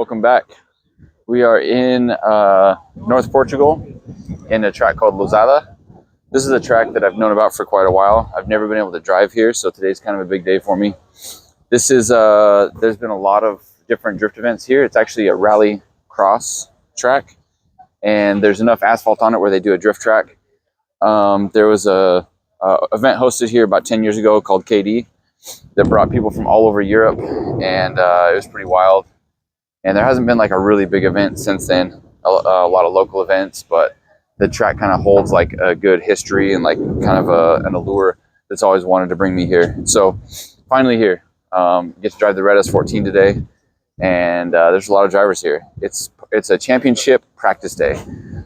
Welcome back. We are in North Portugal in a track called Lousada. This is a track that I've known about for quite a while. I've never been able to drive here, so today's kind of a big day for me. This is, there's been a lot of different drift events here. It's actually a rally cross track, and there's enough asphalt on it where they do a drift track. There was a event hosted here about 10 years ago called KD that brought people from all over Europe, and it was pretty wild. And there hasn't been like a really big event since then, a lot of local events, but the track kind of holds like a good history and like kind of an allure that's always wanted to bring me here. So finally here, get to drive the Red S14 today, and there's a lot of drivers here. It's a championship practice day,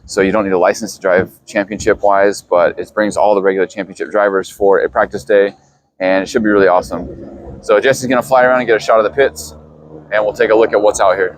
so you don't need a license to drive championship wise, but it brings all the regular championship drivers for a practice day, and it should be really awesome. So Jesse's gonna fly around and get a shot of the pits, and we'll take a look at what's out here.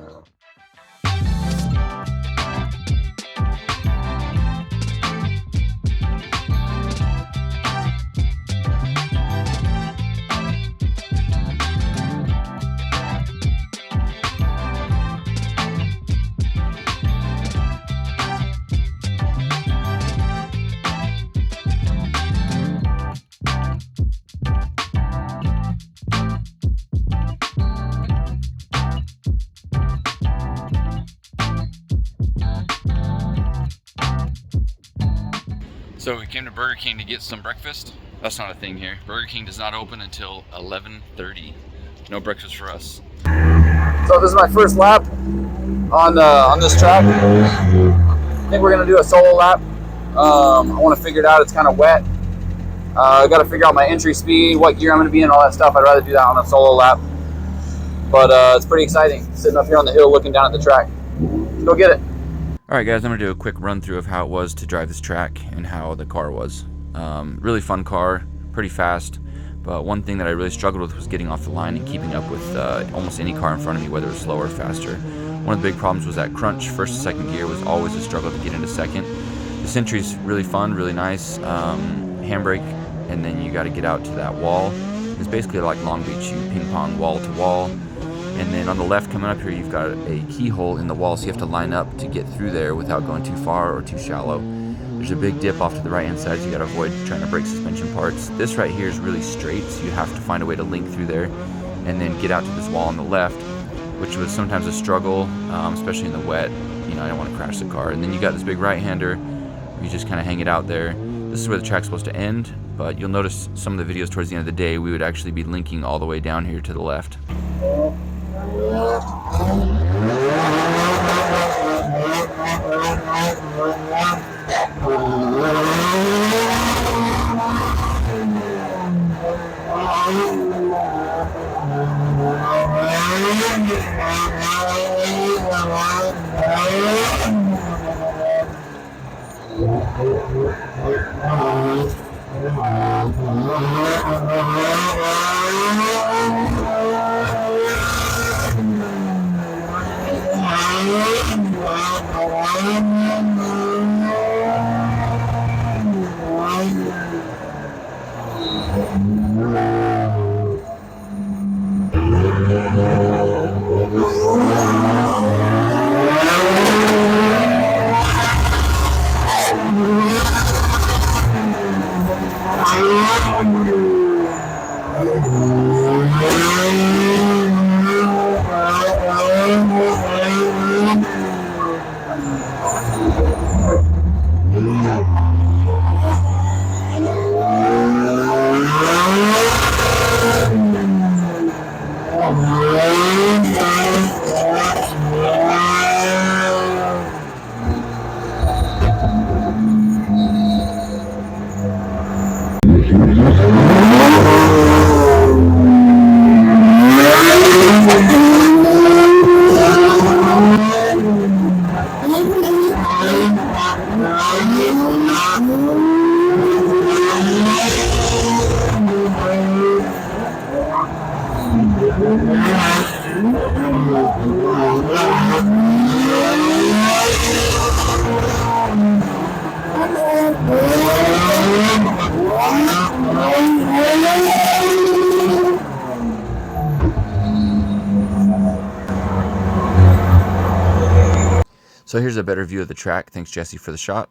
So we came to Burger King to get some breakfast. That's not a thing here. Burger King does not open until 11:30. No breakfast for us. So this is my first lap on this track. I think we're gonna do a solo lap. I want to figure it out. It's kind of wet. I got to figure out my entry speed, what gear I'm gonna be in, all that stuff. I'd rather do that on a solo lap. But it's pretty exciting. Sitting up here on the hill, looking down at the track. Let's go get it. Alright guys, I'm going to do a quick run through of how it was to drive this track and how the car was. Really fun car, pretty fast, but one thing that I really struggled with was getting off the line and keeping up with almost any car in front of me, whether it was slower or faster. One of the big problems was that crunch, first and second gear, was always a struggle to get into second. The Sentry's really fun, really nice, handbrake, and then you got to get out to that wall. It's basically like Long Beach, you ping pong wall to wall. And then on the left coming up here, you've got a keyhole in the wall, so you have to line up to get through there without going too far or too shallow. There's a big dip off to the right hand side, so you got to avoid trying to break suspension parts. This right here is really straight, so you have to find a way to link through there and then get out to this wall on the left, which was sometimes a struggle, especially in the wet. You know, I don't want to crash the car. And then you got this big right-hander where you just kind of hang it out there. This is where the track's supposed to end, but you'll notice some of the videos towards the end of the day, we would actually be linking all the way down here to the left. So here's a better view of the track. Thanks, Jesse, for the shot.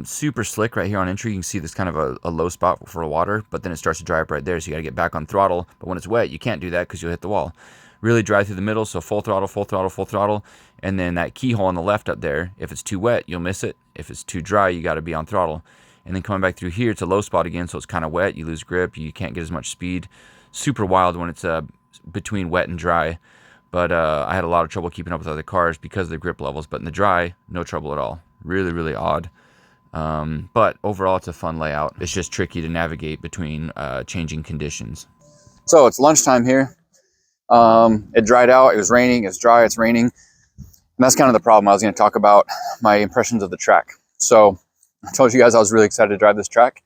Super slick right here on entry. You can see this kind of a low spot for water, but then it starts to dry up right there, so you got to get back on throttle. But when it's wet, you can't do that because you'll hit the wall. Really dry through the middle, so full throttle, full throttle, full throttle. And then that keyhole on the left up there, if it's too wet, you'll miss it. If it's too dry, you got to be on throttle. And then coming back through here, it's a low spot again, so it's kind of wet. You lose grip. You can't get as much speed. Super wild when it's between wet and dry. But I had a lot of trouble keeping up with other cars because of the grip levels. But in the dry, no trouble at all. Really, really odd. But overall, it's a fun layout. It's just tricky to navigate between changing conditions. So it's lunchtime here. It dried out. It was raining. It's dry. It's raining. And that's kind of the problem. I was going to talk about my impressions of the track. So I told you guys I was really excited to drive this track.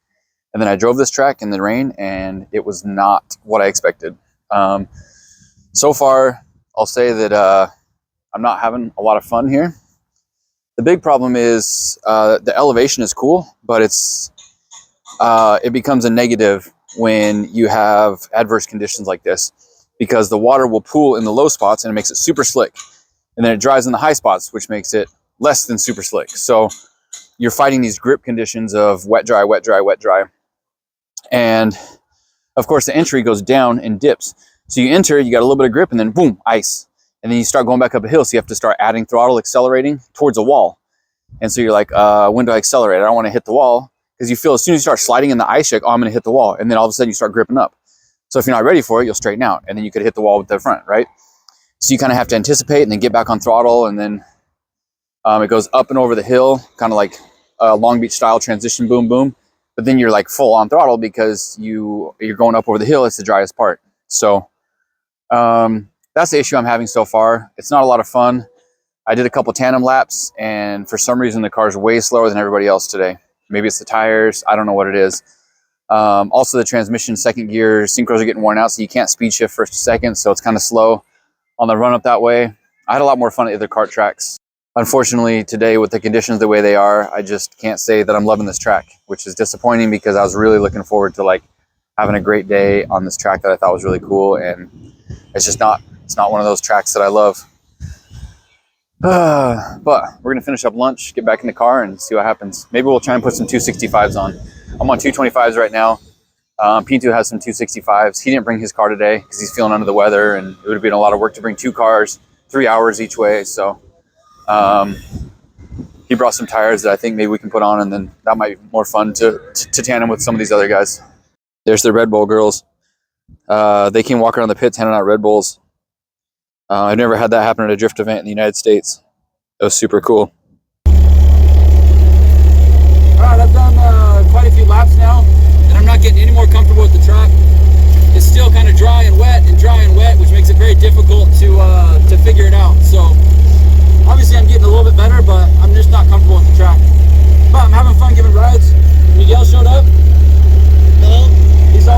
And then I drove this track in the rain, and it was not what I expected. So far, I'll say that I'm not having a lot of fun here. The big problem is the elevation is cool, but it becomes a negative when you have adverse conditions like this, because the water will pool in the low spots and it makes it super slick. And then it dries in the high spots, which makes it less than super slick. So you're fighting these grip conditions of wet, dry, wet, dry, wet, dry. And of course the entry goes down and dips. So you enter, you got a little bit of grip, and then boom, ice. And then you start going back up a hill. So you have to start adding throttle, accelerating towards a wall. And so you're like, when do I accelerate? I don't want to hit the wall, because you feel as soon as you start sliding in the ice, you're like, oh, I'm going to hit the wall. And then all of a sudden you start gripping up. So if you're not ready for it, you'll straighten out, and then you could hit the wall with the front, right? So you kind of have to anticipate and then get back on throttle. And then it goes up and over the hill, kind of like a Long Beach style transition, boom, boom. But then you're like full on throttle because you're going up over the hill. It's the driest part. So that's the issue I'm having so far. It's not a lot of fun. I did a couple tandem laps, and for some reason the car's way slower than everybody else today. Maybe it's the tires. I don't know what it is. Also, the transmission, second gear synchros are getting worn out, so you can't speed shift first to second, so it's kind of slow on the run up that way. I had a lot more fun at other kart tracks. Unfortunately, today with the conditions the way they are, I just can't say that I'm loving this track, which is disappointing, because I was really looking forward to like having a great day on this track that I thought was really cool, and it's not one of those tracks that I love. But we're gonna finish up lunch, get back in the car, and see what happens. Maybe we'll try and put some 265s on. I'm on 225s right now. Pinto has some 265s. He didn't bring his car today because he's feeling under the weather, and it would have been a lot of work to bring two cars, 3 hours each way. So he brought some tires that I think maybe we can put on, and then that might be more fun to tandem with some of these other guys. There's the Red Bull girls. They came walking around the pits handing out Red Bulls. I've never had that happen at a drift event in the United States. It was super cool. Alright, I've done quite a few laps now, and I'm not getting any more comfortable with the track. It's still kind of dry and wet, which makes it very difficult to figure it out. So obviously I'm getting a little bit better, but I'm just not comfortable with the track. But I'm having fun giving rides. Miguel showed up. Hello. He's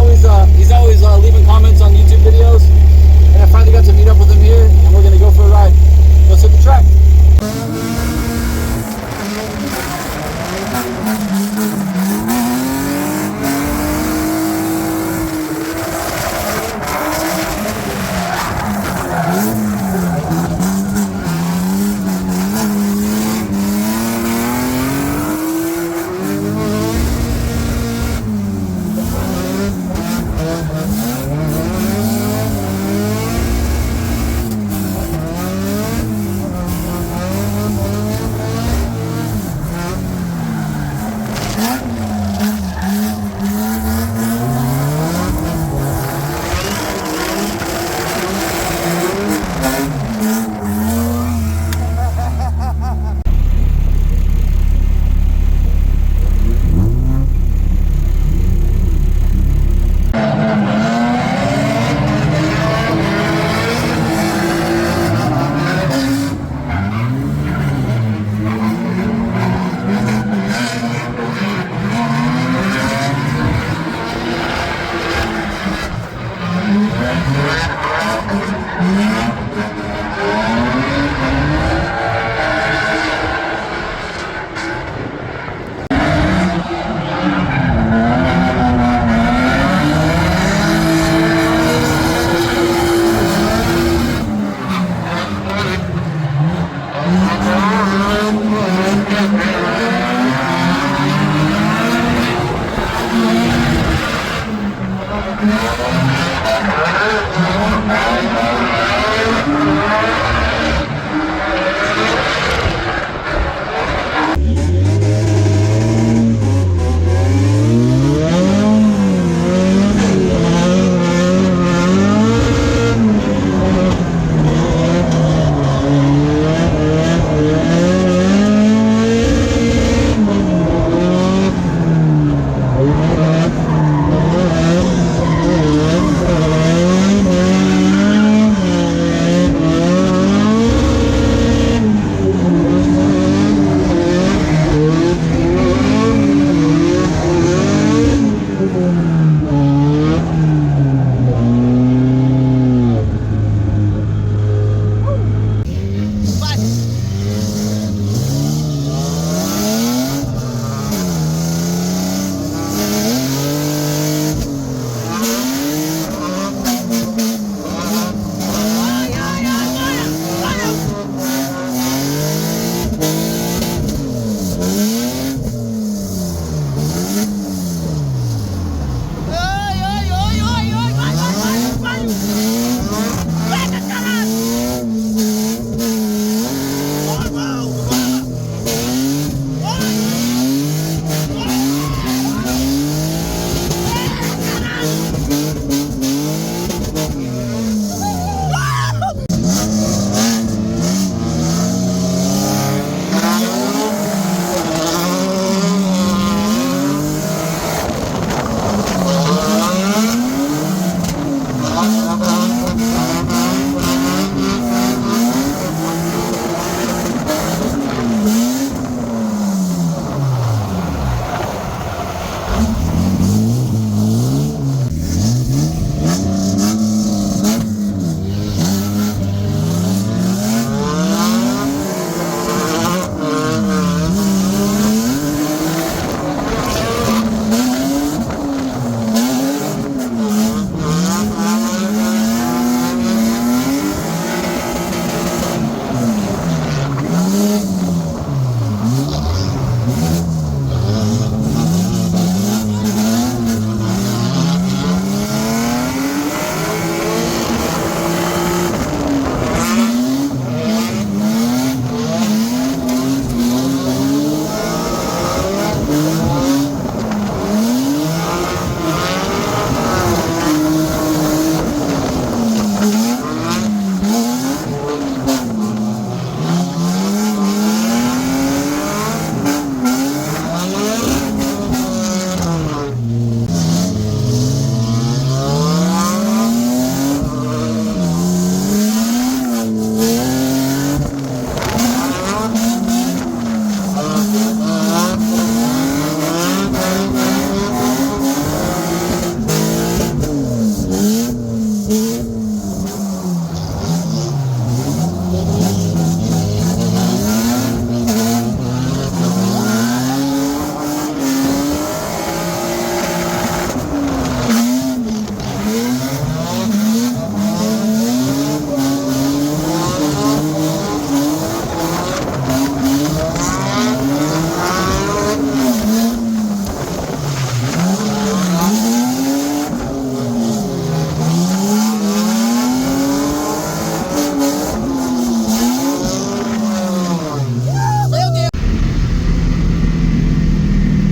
always leaving comments on YouTube videos, and I finally got to meet up with him here, and we're gonna go for a ride. Let's hit the track.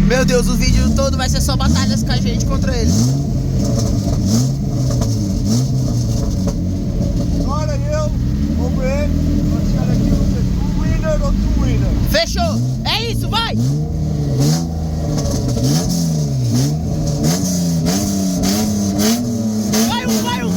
Meu Deus, o vídeo todo vai ser só batalhas com a gente contra eles. Agora eu vou ver, vou chegar aqui, vou dizer tu winner ou tu winner. Fechou? É isso, vai! Vai um, vai um!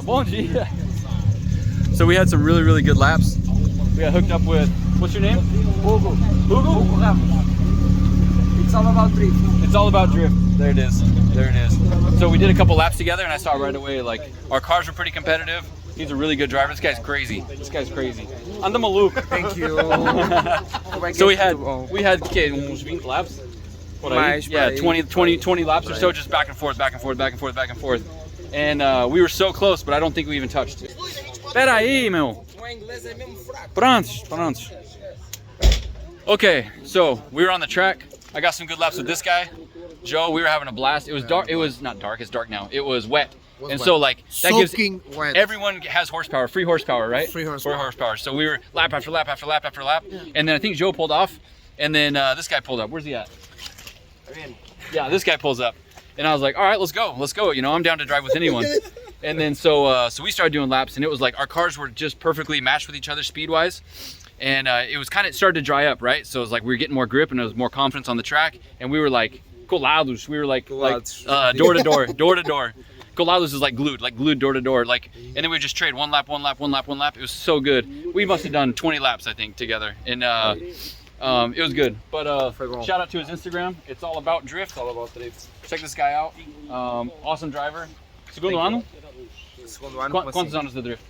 Bom dia. So we had some really good laps. We got hooked up with, what's your name? Hugo. Hugo? Hugo Ramos. It's all about drift. It's all about drift. There it is. There it is. So we did a couple laps together and I saw right away, like, our cars were pretty competitive. He's a really good driver. This guy's crazy. This guy's crazy. Anda maluco. Thank you. So we had okay, uns 20 laps. Por aí. Yeah, 20 laps or so, just back and forth, back and forth, back and forth, back and forth. And we were so close, but I don't think we even touched it. Pera aí, meu. Prontos. Okay, so we were on the track. I got some good laps with this guy, Joe. We were having a blast. It was dark. It was not dark. It's dark now. It was wet. And so like that gives everyone has horsepower, free horsepower, right? Free horsepower. So we were lap after lap after lap after lap, and then I think Joe pulled off, and then this guy pulled up. Where's he at? Yeah, this guy pulls up, and I was like, all right, let's go. You know, I'm down to drive with anyone. And then so we started doing laps, and it was like our cars were just perfectly matched with each other speed-wise, and it was kind of started to dry up, right? So it was like we were getting more grip, and there was more confidence on the track, and we were like colados. We were like door to door. Colados is like glued door to door, like, and then we just trade one lap. It was so good. We must have done 20 laps, I think, together, and it was good. But shout out to his Instagram. It's all about drift. Check this guy out. Awesome driver. Segundo ano? Segundo ano. Quantos anos de drift?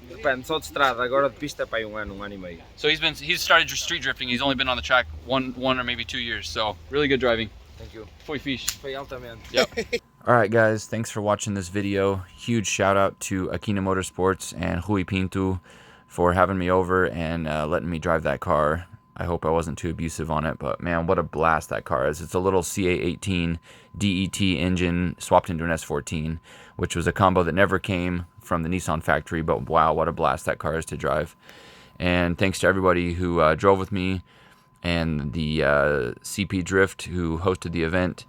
Depende, só de estrada, agora de pista para ano e meio. So he's started street drifting. He's only been on the track one or maybe 2 years. So really good driving. Thank you. Foi fixe. Foi altamente. Yep. Alright guys, thanks for watching this video. Huge shout out to Aquina Motorsports and Rui Pinto for having me over and letting me drive that car. I hope I wasn't too abusive on it, but man, what a blast that car is. It's a little CA18 DET engine swapped into an S14, which was a combo that never came from the Nissan factory, but wow, what a blast that car is to drive. And thanks to everybody who drove with me and the CP Drift who hosted the event.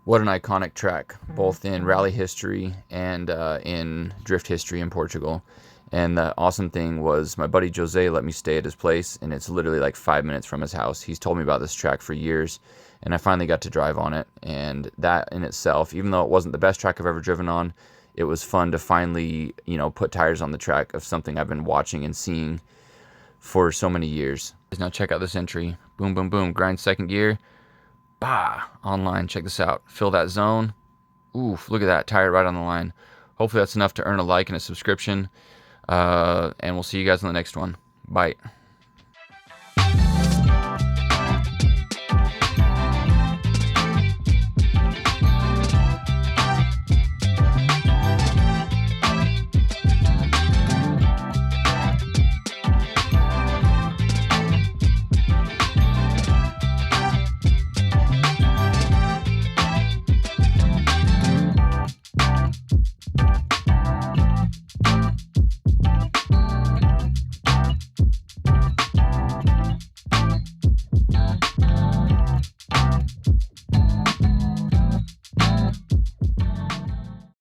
What an iconic track, both in rally history and in drift history in Portugal. And the awesome thing was my buddy Jose let me stay at his place, and it's literally like 5 minutes from his house. He's told me about this track for years, and I finally got to drive on it. And that in itself, even though it wasn't the best track I've ever driven on, it was fun to finally, you know, put tires on the track of something I've been watching and seeing for so many years. Now check out this entry. Boom, boom, boom. Grind second gear. Bah! Online. Check this out. Fill that zone. Oof, look at that. Tire right on the line. Hopefully that's enough to earn a like and a subscription. And we'll see you guys in the next one. Bye.